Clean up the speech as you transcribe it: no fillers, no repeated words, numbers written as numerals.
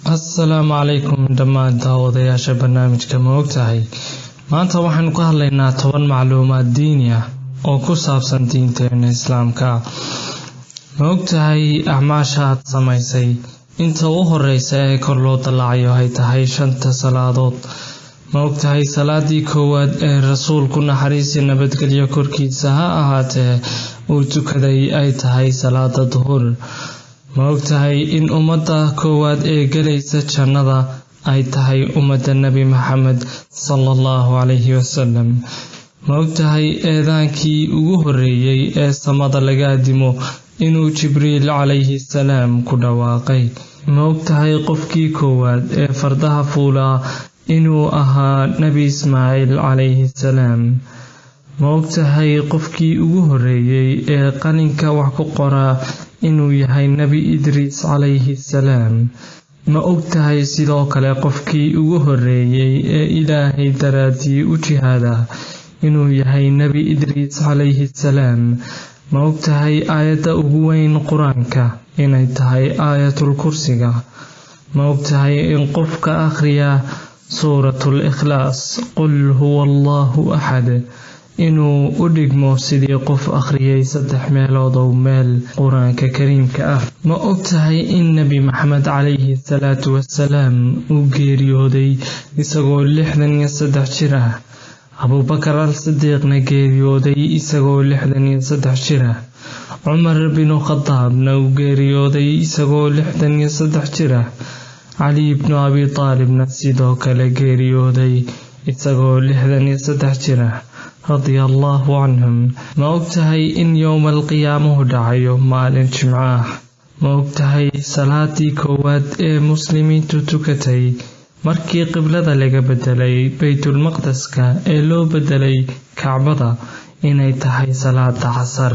السلام عليكم دمان داودياشا برنامجka ma ogtahay maanta waxaan ku hadlaynaa 10 macluumaad diini ah oo ku saabsan diinteena islaamka ma ogtahay acmaashaad samaysay inta u horeysa ee kor loo dalacayo ay tahay 5 salaadood ma ogtahay salaadii koowaad ee rasuulku naxariis iyo nabadgelyo korkiisa ha ahaatee uu tukaday ay tahay salaada duhur ma ogtahay in ummadda koowaad ee galaysa jannada ay tahay ummadda Nabi Muhammad sallallahu alayhi wasallam ma ogtahay eedaankii ugu horeeyay ee samada laga adimo inuu Jibriil alayhi salaam ku dhawaaqay ma ogtahay qofkii koowaad ee fardaha fuula inuu ahaa Nabi Ismaaciil alayhi salaam ma ogtahay qofkii ugu horeeyay ee qalinka wax ku qora inuu yahay Nabi Idris alayhi salaam ma ogtahay sidoo kale qofkii ugu horeeyay ee Ilaahay daraadii u jihaada inuu yahay Nabi Idris alayhi salaam ma ogtahay aayadda ugu weyn Quraanka inay tahay aayatul kursiga ma ogtahay in qofka akhriya suuratul ikhlaas qul huwallahu ahad inuu u dhigmo sidii qof akhriyay 3 meelood oo meel Quraanka Kariimka ah ma ogtahay in Nabi Muhammad alayhi salatu wassalaam uu geeriyooday isagoo 63 jir ah Abu Bakr al-Siddiqna geeriyooday isagoo 63 jir ah Umar ibn Khattabna uu geeriyooday isagoo 63 jir ah Ali ibn Abi Talibna sidoo kale geeriyooday isagoo 63 jir ah رضي الله عنهم ما ogtahay in يوم القيامة dhacayo maalin jimcaah ma ogtahay salaadii koowaad ee muslimiintu tukatay markii qiblada laga bedelay Baytul Maqdeska ee loo bedelay Kacbada inay tahay salaada casar